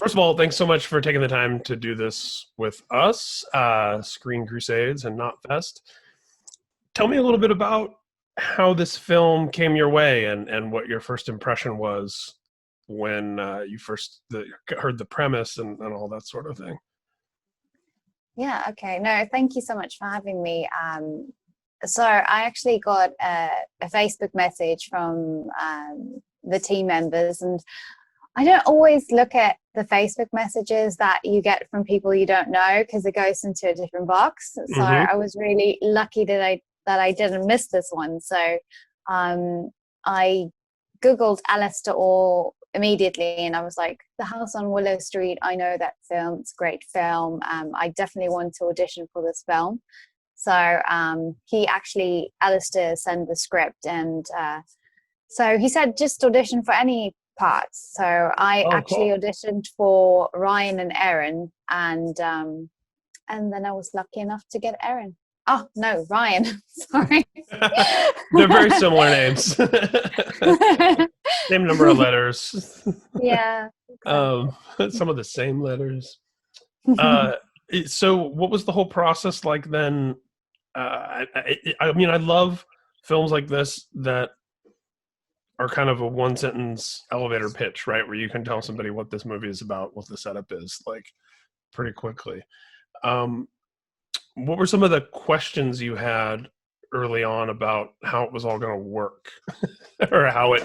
First of all, thanks so much for taking the time to do this with us, Screen Crusades and Not Fest. Tell me a little bit about how this film came your way and what your first impression was when you first heard the premise and all that sort of thing. Yeah, okay. No, thank you so much for having me. So I actually got a Facebook message from the team members, and I don't always look at the Facebook messages that you get from people you don't know because it goes into a different box. So Mm-hmm. I was really lucky that I didn't miss this one. So I Googled Alistair Orr immediately, and I was like, The House on Willow Street, I know that film, it's a great film. I definitely want to audition for this film. So Alistair sent the script, and so he said just audition for any parts. So I Oh, actually cool. auditioned for Reine and Erin, and then I was lucky enough to get Erin. Oh no, Ryan. Sorry. They're very similar names. Same number of letters. Yeah, um, exactly. some of the same letters. Uh, so what was the whole process like then? I mean, I love films like this that are kind of a one sentence elevator pitch, right? Where you can tell somebody what this movie is about, what the setup is, like pretty quickly. Um, what were some of the questions you had early on about how it was all going to work or how it,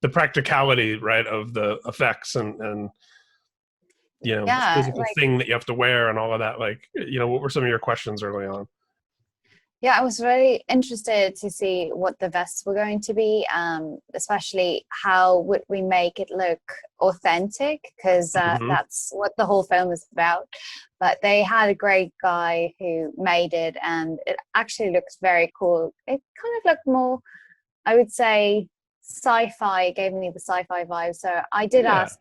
the practicality, right, of the effects and the Yeah, physical like thing that you have to wear and all of that? Like, what were some of your questions early on? yeah, I was very interested to see what the vests were going to be, especially how would we make it look authentic, because Hmm. that's what the whole film is about. But they had a great guy who made it, and it actually looks very cool. It kind of looked more, I would say, sci-fi. It gave me the sci-fi vibe. So I did Yeah. ask,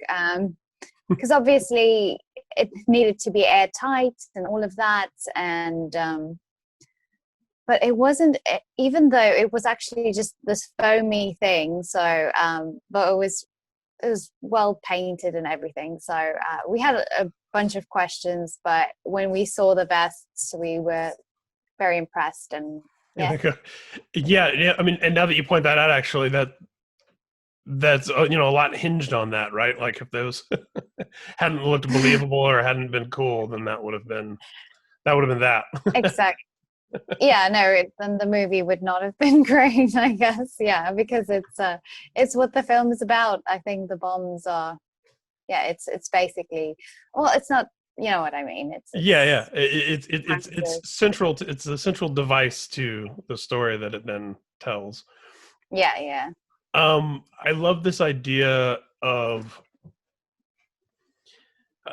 because obviously it needed to be airtight and all of that, and but it wasn't, even though it was actually just this foamy thing. So but it was well painted and everything. So we had a bunch of questions, but when we saw the vests we were very impressed. And Yeah, yeah. yeah. I mean, and now that you point that out, actually, that's a lot hinged on that, right? Like if those hadn't looked believable or hadn't been cool, then that would have been that. Exactly. Yeah, no, then the movie would not have been great, I guess. Yeah, because it's what the film is about. I think the bombs are, yeah, it's basically, well, it's not, you know what I mean. It's Yeah, yeah. it's It's central to, it's the central device to the story that it then tells. yeah, yeah. I love this idea of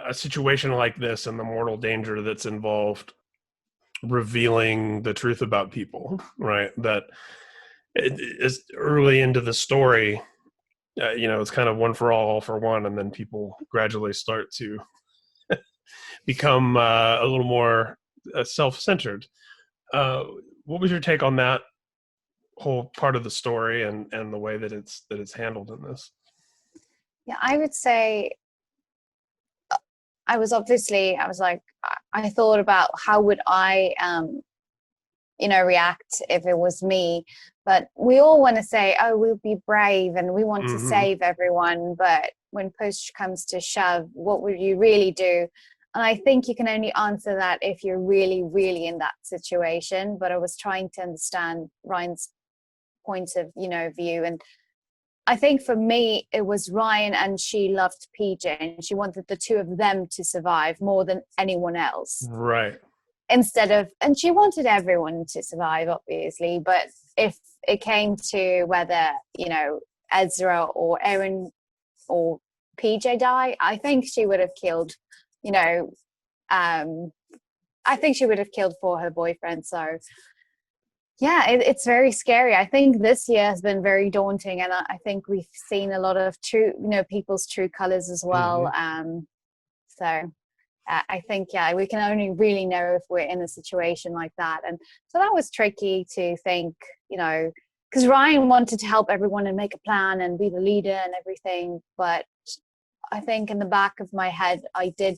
a situation like this and the mortal danger that's involved revealing the truth about people, right? That it is early into the story, it's kind of one for all for one, and then people gradually start to become a little more self-centered. Uh, what was your take on that whole part of the story and the way that it's handled in this? Yeah, I would say I was like, I thought about how would I react if it was me. But we all want to say, oh, we'll be brave and we want to Hmm. save everyone, but when push comes to shove, what would you really do? And I think you can only answer that if you're really, really in that situation. But I was trying to understand Ryan's point of view. And I think for me it was Ryan, and she loved PJ and she wanted the two of them to survive more than anyone else, Right. and she wanted everyone to survive, obviously. But if it came to whether Ezra or Erin or PJ die, I think she would have killed, you know um I think she would have killed for her boyfriend. So yeah, it's very scary. I think this year has been very daunting, and I think we've seen a lot of true, people's true colors as well. Hmm. So I think, yeah, we can only really know if we're in a situation like that. And so that was tricky to think, because Ryan wanted to help everyone and make a plan and be the leader and everything, but I think in the back of my head, I did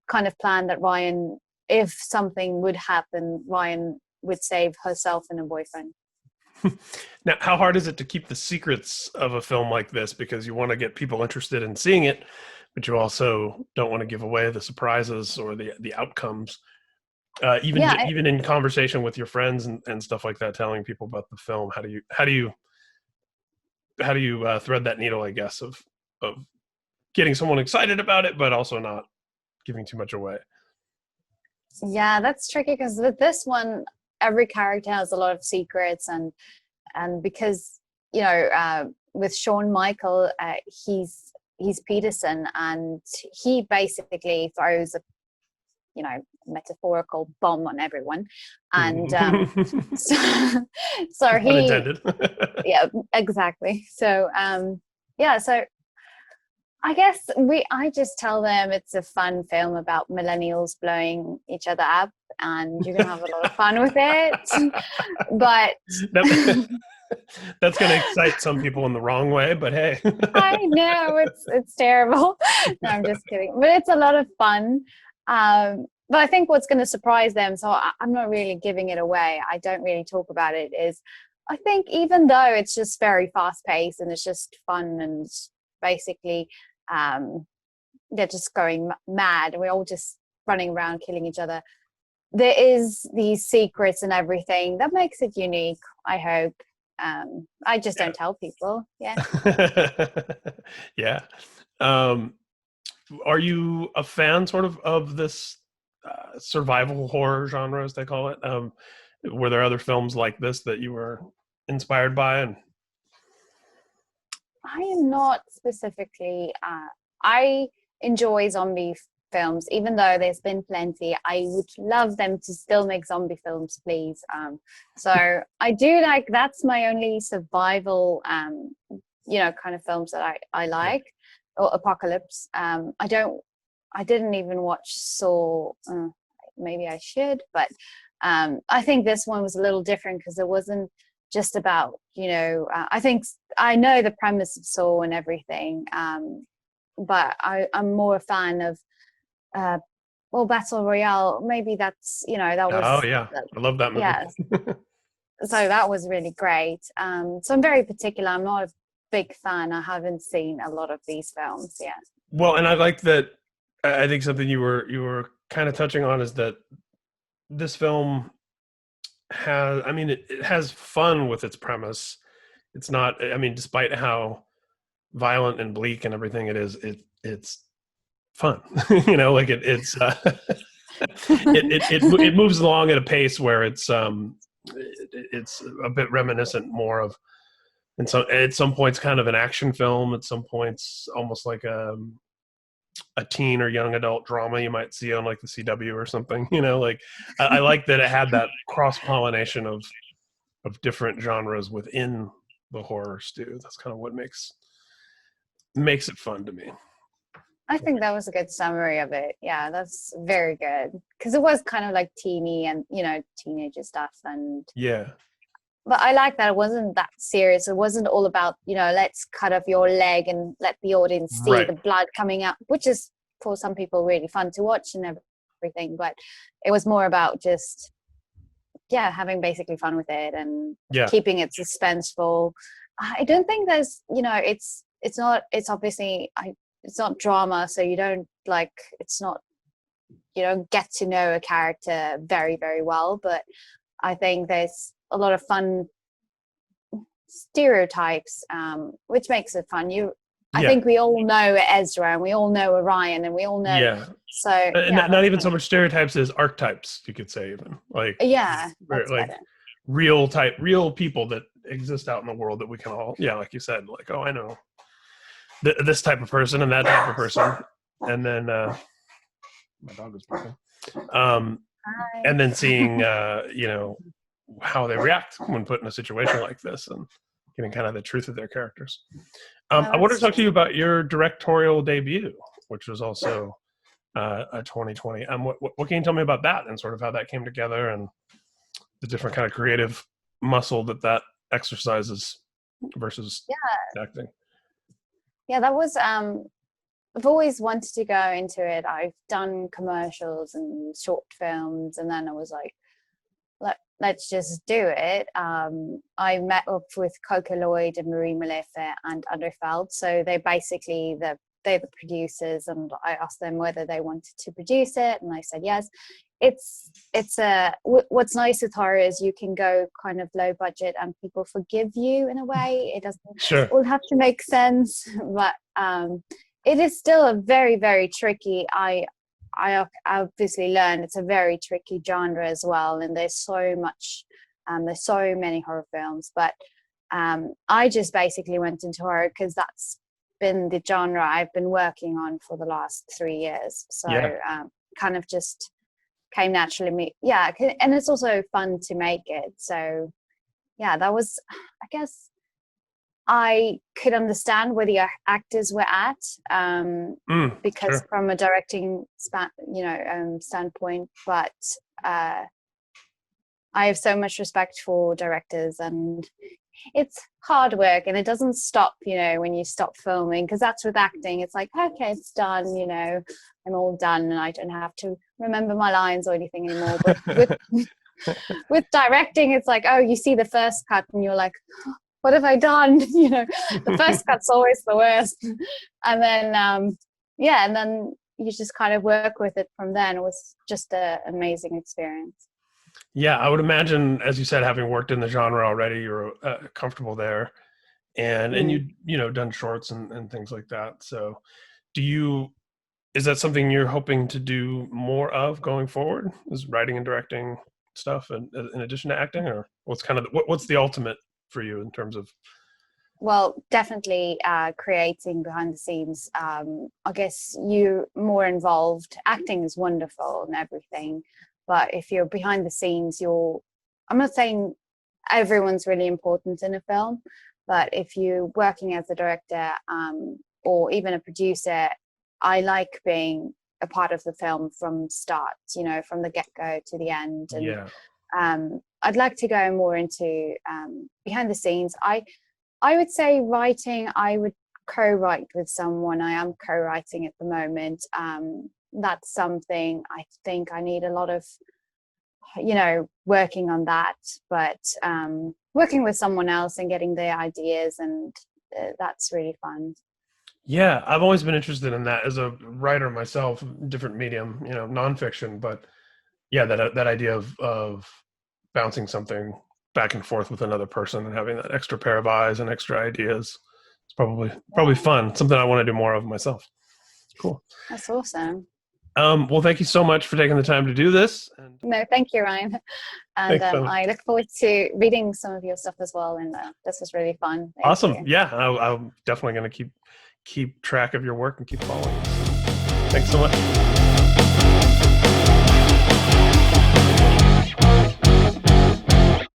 kind of plan that Ryan, if something would happen, Ryan would save herself and her boyfriend. Now, how hard is it to keep the secrets of a film like this? Because you want to get people interested in seeing it, but you also don't want to give away the surprises or the outcomes. Yeah, Even in conversation with your friends and stuff like that, telling people about the film, how do you thread that needle, I guess, of getting someone excited about it, but also not giving too much away. yeah, that's tricky because with this one, every character has a lot of secrets, and because with Shawn Michael, he's Peterson, and he basically throws a metaphorical bomb on everyone, and so, so he Unintended. yeah, exactly. So yeah, so I guess I just tell them it's a fun film about millennials blowing each other up, and you're gonna have a lot of fun with it. But That's going to excite some people in the wrong way, but hey. I know it's terrible. No, I'm just kidding. But it's a lot of fun. But I think what's going to surprise them, so I'm not really giving it away, I don't really talk about it, is I think even though it's just very fast paced and it's just fun and basically they're just going mad and we're all just running around killing each other, there is these secrets and everything that makes it unique, I hope. I just don't tell people. Yeah. Yeah. Are you a fan sort of this survival horror genre, as they call it? Were there other films like this that you were inspired by? And I am not specifically. I enjoy zombie films, even though there's been plenty. I would love them to still make zombie films, please. So I do like. That's my only survival, kind of films that I like, or apocalypse. I didn't even watch Saw. Maybe I should, but I think this one was a little different because it wasn't just about I think I know the premise of Saw and everything, but I'm more a fan of Battle Royale. Maybe that's that was oh yeah, I love that movie. yeah. So that was really great. So I'm very particular. I'm not a big fan. I haven't seen a lot of these films yet. Well, and I like that. I think something you were kind of touching on is that this film has, I mean, it has fun with its premise. It's not, I mean, despite how violent and bleak and everything it is, it's fun. Like it moves along at a pace where it's a bit reminiscent more of, and so at some points kind of an action film, at some points almost like a teen or young adult drama you might see on like the CW or something. Like I like that it had that cross pollination of different genres within the horror stew. That's kind of what makes it fun to me. I think that was a good summary of it. Yeah, that's very good because it was kind of like teeny and teenager stuff, and Yeah. But I like that it wasn't that serious. It wasn't all about let's cut off your leg and let the audience see Right. the blood coming out, which is for some people really fun to watch and everything. But it was more about just having basically fun with it and keeping it suspenseful. I don't think there's it's obviously it's not drama, so you don't it's not you don't get to know a character very, very well, but I think there's a lot of fun stereotypes, which makes it fun. I think we all know Ezra and we all know Orion and we all know. Yeah. So not even so much stereotypes as archetypes, you could say, even like that's like better. real people that exist out in the world that we can all like you said, like, oh, I know this type of person and that type of person, and then my dog is barking. And then seeing how they react when put in a situation like this and getting kind of the truth of their characters. I wanted to talk to you about your directorial debut, which was also a 2020. What can you tell me about that and sort of how that came together and the different kind of creative muscle that exercises versus acting? Yeah, that was I've always wanted to go into it. I've done commercials and short films, and then I was like, let's just do it. I met up with Coco Lloyd and Marie Malefe and Underfeld. So they're the producers, and I asked them whether they wanted to produce it, and I said yes. What's nice with horror is you can go kind of low budget and people forgive you in a way. It doesn't all have to make sense, but it is still a very, very tricky. I obviously learned it's a very tricky genre as well, and there's so many horror films. But I just basically went into horror because that's been the genre I've been working on for the last 3 years. So kind of just came naturally. And it's also fun to make it. So that was, I guess, I could understand where the actors were at, because from a directing standpoint, but I have so much respect for directors, and it's hard work, and it doesn't stop, when you stop filming, because that's with acting. It's like, okay, it's done, I'm all done, and I don't have to remember my lines or anything anymore. But with directing, it's like, oh, you see the first cut and you're like, what have I done? The first cut's always the worst. And then, and then you just kind of work with it from then. It was just an amazing experience. Yeah, I would imagine, as you said, having worked in the genre already, you're comfortable there, and you done shorts and things like that. So, is that something you're hoping to do more of going forward? Is writing and directing stuff, in addition to acting, or what's the ultimate for you in terms of? Well, definitely creating behind the scenes. I guess you're more involved. Acting is wonderful and everything, but if you're behind the scenes, I'm not saying everyone's really important in a film, but if you're working as a director or even a producer, I like being a part of the film from start, from the get-go to the end. And I'd like to go more into behind the scenes. I would say writing, I would co-write with someone. I am co-writing at the moment. That's something I think I need a lot of, working on that. But working with someone else and getting their ideas, and that's really fun. Yeah, I've always been interested in that as a writer myself, different medium, nonfiction, but that idea of bouncing something back and forth with another person and having that extra pair of eyes and extra ideas. It's probably fun. Something I want to do more of myself. Cool. That's awesome. Well, thank you so much for taking the time to do this. No, thank you, Reine. And I look forward to reading some of your stuff as well. And this was really fun. Thank awesome. you. Yeah, I'm definitely going to keep track of your work and keep following. Thanks so much.